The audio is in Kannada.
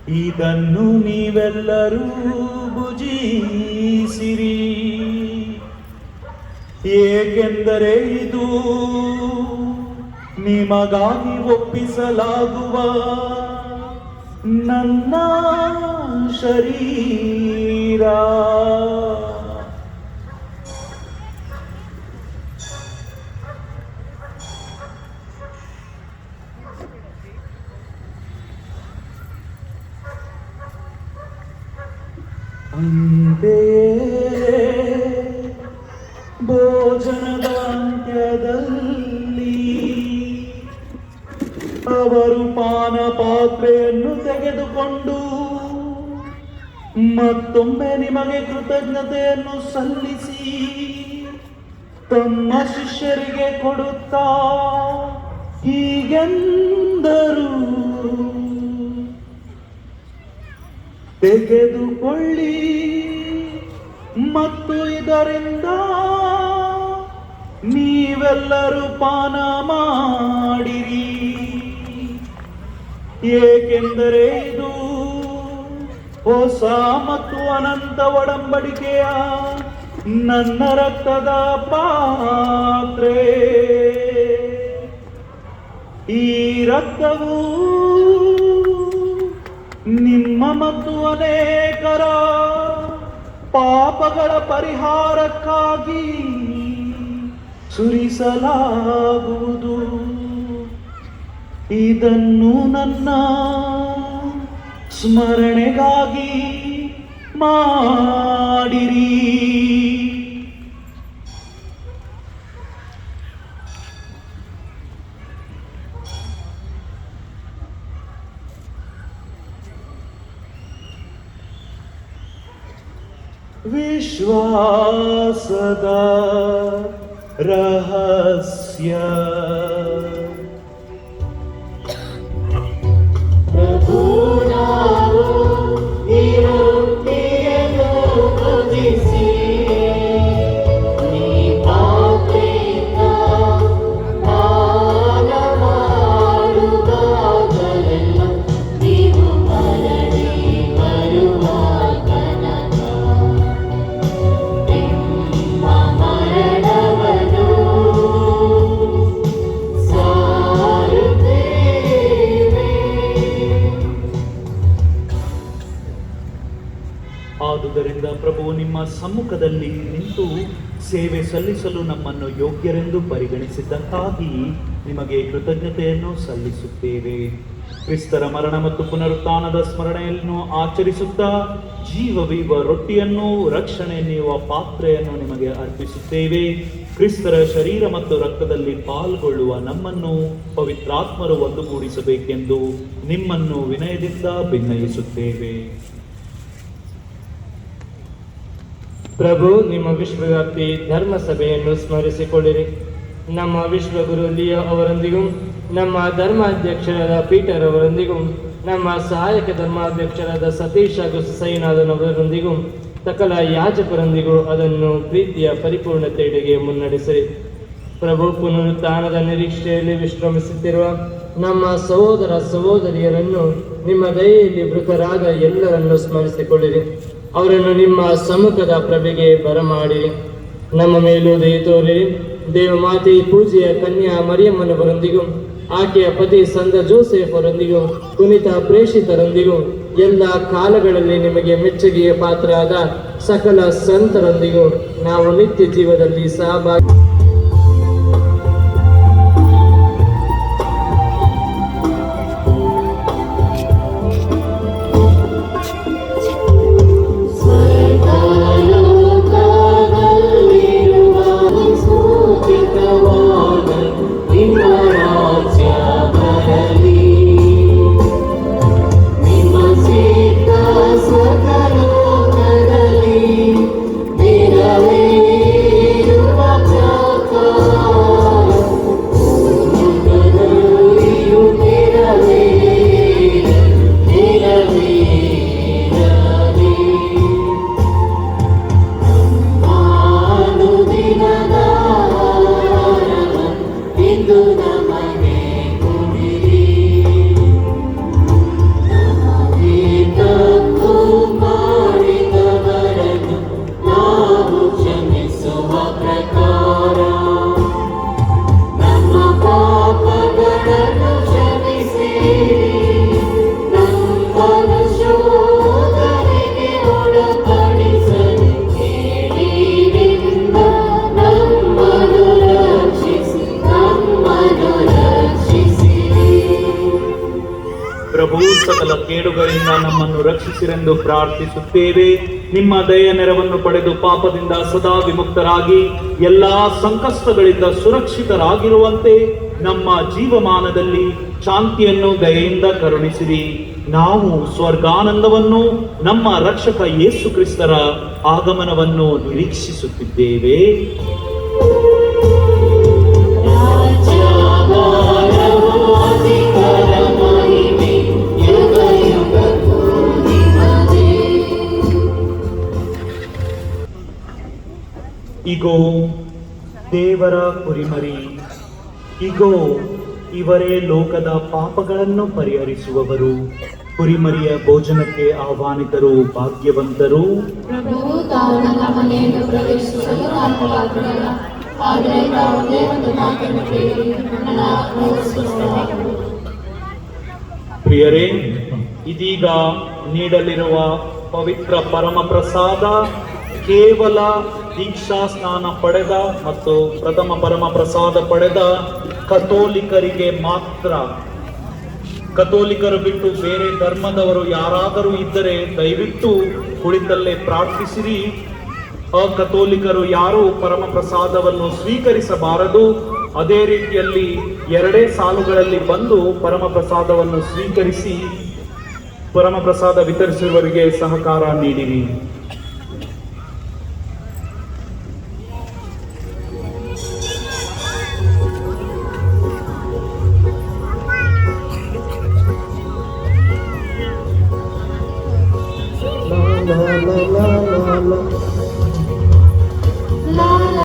ಇದನ್ನು ನೀವೆಲ್ಲರೂ ಭುಜಿಸಿರಿ, ಏಕೆಂದರೆ ಇದು ನಿಮಗಾಗಿ ಒಪ್ಪಿಸಲಾಗುವ ನನ್ನ ಶರೀರ. ಅಂತೆಯೇ ಭೋಜನದ ಅಂತ್ಯದಲ್ಲಿ ಅವರು ಪಾನ ಪಾತ್ರೆಯನ್ನು ತೆಗೆದುಕೊಂಡು ಮತ್ತೊಮ್ಮೆ ನಿಮಗೆ ಕೃತಜ್ಞತೆಯನ್ನು ಸಲ್ಲಿಸಿ ತಮ್ಮ ಶಿಷ್ಯರಿಗೆ ಕೊಡುತ್ತಾ ಹೀಗೆಂದರು, ತೆಗೆದುಕೊಳ್ಳಿ ಮತ್ತು ಇದರಿಂದ ನೀವೆಲ್ಲರೂ ಪಾನ ಮಾಡಿರಿ, ಏಕೆಂದರೆ ಇದು ಹೊಸ ಮತ್ತು ಅನಂತ ಒಡಂಬಡಿಕೆಯ ನನ್ನ ರಕ್ತದ ಪಾತ್ರೆ. ಈ ರಕ್ತವು ನಿಮ್ಮ ಮತ್ತು ಅನೇಕರ ಪಾಪಗಳ ಪರಿಹಾರಕ್ಕಾಗಿ ಸುರಿಸಲಾಗುವುದು. ಇದನ್ನು ನನ್ನ ಸ್ಮರಣೆಗಾಗಿ ಮಾಡಿರಿ. ವಿಶ್ವಾಸದ ರಹಸ್ಯ. ಪ್ರಭು, ನಾವು ಈ ರೊಟ್ಟಿಯನ್ನು ಭುಜಿಸಿ ಈ ಪಾತ್ರೆಯಿಂದ ಪಾನ ಮಾಡುವಾಗಲೆಲ್ಲ ನೀವು ಮರಳಿ ಬರುವ ತನಕ ನಿಮ್ಮ ಮರಣವನ್ನು ಸಾರುತ್ತೇವೆ. ಆದುದರಿಂದ ಪ್ರಭು, ನಿಮ್ಮ ಸಮ್ಮುಖದಲ್ಲಿ ನಿಂತು ಸೇವೆ ಸಲ್ಲಿಸಲು ನಮ್ಮನ್ನು ಯೋಗ್ಯರೆಂದು ಪರಿಗಣಿಸಿದ್ದಕ್ಕಾಗಿ ನಿಮಗೆ ಕೃತಜ್ಞತೆಯನ್ನು ಸಲ್ಲಿಸುತ್ತೇವೆ. ಕ್ರಿಸ್ತರ ಮರಣ ಮತ್ತು ಪುನರುತ್ಥಾನದ ಸ್ಮರಣೆಯನ್ನು ಆಚರಿಸುತ್ತಾ ಜೀವವಿವ ರೊಟ್ಟಿಯನ್ನು ರಕ್ಷಣೆ ನೀಡುವ ಪಾತ್ರೆಯನ್ನು ನಿಮಗೆ ಅರ್ಪಿಸುತ್ತೇವೆ. ಕ್ರಿಸ್ತರ ಶರೀರ ಮತ್ತು ರಕ್ತದಲ್ಲಿ ಪಾಲ್ಗೊಳ್ಳುವ ನಮ್ಮನ್ನು ಪವಿತ್ರಾತ್ಮರು ಒಂದುಗೂಡಿಸಬೇಕೆಂದು ನಿಮ್ಮನ್ನು ವಿನಯದಿಂದ ಭಿನ್ನಯಿಸುತ್ತೇವೆ. ಪ್ರಭು, ನಿಮ್ಮ ವಿಶ್ವವ್ಯಾಪಿ ಧರ್ಮ ಸಭೆಯನ್ನು ಸ್ಮರಿಸಿಕೊಳ್ಳಿರಿ. ನಮ್ಮ ವಿಶ್ವಗುರು ಲಿಯೋ ಅವರೊಂದಿಗೂ, ನಮ್ಮ ಧರ್ಮಾಧ್ಯಕ್ಷರಾದ ಪೀಟರ್ ಅವರೊಂದಿಗೂ, ನಮ್ಮ ಸಹಾಯಕ ಧರ್ಮಾಧ್ಯಕ್ಷರಾದ ಸತೀಶ್ ಹಾಗೂ ಸೈನಾದನವರೊಂದಿಗೂ, ಸಕಲ ಯಾಜಕರೊಂದಿಗೂ ಅದನ್ನು ಪ್ರೀತಿಯ ಪರಿಪೂರ್ಣತೆಯೆಡೆಗೆ ಮುನ್ನಡೆಸಿರಿ. ಪ್ರಭು, ಪುನರುತ್ಥಾನದ ನಿರೀಕ್ಷೆಯಲ್ಲಿ ವಿಶ್ರಮಿಸುತ್ತಿರುವ ನಮ್ಮ ಸಹೋದರ ಸಹೋದರಿಯರನ್ನು, ನಿಮ್ಮ ದಯೆಯಲ್ಲಿ ಮೃತರಾದ ಎಲ್ಲರನ್ನು ಸ್ಮರಿಸಿಕೊಳ್ಳಿರಿ. ಅವರನ್ನು ನಿಮ್ಮ ಸಮ್ಮುಖದ ಪ್ರಭೆಗೆ ಬರಮಾಡಿರಿ. ನಮ್ಮ ಮೇಲೂ ದಯೆ ತೋರಿರಿ. ದೇವಮಾತೆ ಪೂಜೆಯ ಕನ್ಯಾ ಮರಿಯಮ್ಮನವರೊಂದಿಗೂ, ಆಕೆಯ ಪತಿ ಸಂತ ಜೋಸೆಫ್ ಅವರೊಂದಿಗೂ, ಪುನೀತ ಪ್ರೇಷಿತರೊಂದಿಗೂ, ಎಲ್ಲ ಕಾಲಗಳಲ್ಲಿ ನಿಮಗೆ ಮೆಚ್ಚುಗೆಯ ಪಾತ್ರರಾದ ಸಕಲ ಸಂತರೊಂದಿಗೂ ನಾವು ನಿತ್ಯ ಜೀವದಲ್ಲಿ ಸಹಭಾಗಿ. Mira, ಪ್ರಭು ಸಕಲ ಕೇಡುಗಳಿಂದ ನಮ್ಮನ್ನು ರಕ್ಷಿಸಿರೆಂದು ಪ್ರಾರ್ಥಿಸುತ್ತೇವೆ. ನಿಮ್ಮ ದಯೆಯ ನೆರವನ್ನು ಪಡೆದು ಪಾಪದಿಂದ ಸದಾ ವಿಮುಕ್ತರಾಗಿ ಎಲ್ಲಾ ಸಂಕಷ್ಟಗಳಿಂದ ಸುರಕ್ಷಿತರಾಗಿರುವಂತೆ ನಮ್ಮ ಜೀವಮಾನದಲ್ಲಿ ಶಾಂತಿಯನ್ನು ದಯೆಯಿಂದ ಕರುಣಿಸಿರಿ. ನಾವು ಸ್ವರ್ಗಾನಂದವನ್ನು ನಮ್ಮ ರಕ್ಷಕ ಯೇಸು ಕ್ರಿಸ್ತರ ಆಗಮನವನ್ನು ನಿರೀಕ್ಷಿಸುತ್ತಿದ್ದೇವೆ. ರಾಜ್ಯಭಾರವು ಅಧಿಕಾರ ಮಹಿಮೆ ಯುಗ ಯುಗಕ್ಕೂ ನಿಮ್ಮದೇ. ಇಗೋ ದೇವರ ಕುರಿಮರಿ, ಇಗೋ ಇವರೇ ಲೋಕದ ಪಾಪಗಳನ್ನು ಪರಿಹರಿಸುವವರು. ಕುರಿಮರಿಯ ಭೋಜನಕ್ಕೆ ಆಹ್ವಾನಿತರು ಭಾಗ್ಯವಂತರು. ಪ್ರಭುವು ತಾವು ನನ್ನ ಮನೆಯನ್ನು ಪ್ರವೇಶಿಸಲು ನಾನು ಪಾತ್ರನಲ್ಲ, ಆದರೆ ತಾವು ಒಂದೇ ಒಂದು ಮಾತನ್ನು ಕೇಳಿ ನನ್ನ ಆತ್ಮವು ಸ್ವಸ್ಥವಾಗುವುದು. ಪ್ರಿಯರೇ, ಇದೀಗ ನೀಡಲಿರುವ ಪವಿತ್ರ ಪರಮ ಪ್ರಸಾದ ಕೇವಲ ದೀಕ್ಷಾ ಸ್ನಾನ ಪಡೆದ ಮತ್ತು ಪ್ರಥಮ ಪರಮ ಪ್ರಸಾದ ಪಡೆದ ಕಥೋಲಿಕರಿಗೆ ಮಾತ್ರ. ಕಥೋಲಿಕರು ಬಿಟ್ಟು ಬೇರೆ ಧರ್ಮದವರು ಯಾರಾದರೂ ಇದ್ದರೆ ದಯವಿಟ್ಟು ಕುಳಿತಲ್ಲೇ ಪ್ರಾರ್ಥಿಸಿರಿ. ಅಕಥೋಲಿಕರು ಯಾರೂ ಪರಮ ಪ್ರಸಾದವನ್ನು ಸ್ವೀಕರಿಸಬಾರದು. ಅದೇ ರೀತಿಯಲ್ಲಿ ಎರಡೇ ಸಾಲುಗಳಲ್ಲಿ ಬಂದು ಪರಮ ಪ್ರಸಾದವನ್ನು ಸ್ವೀಕರಿಸಿ ಪರಮ ಪ್ರಸಾದ ವಿತರಿಸುವವರಿಗೆ ಸಹಕಾರ ನೀಡಿರಿ.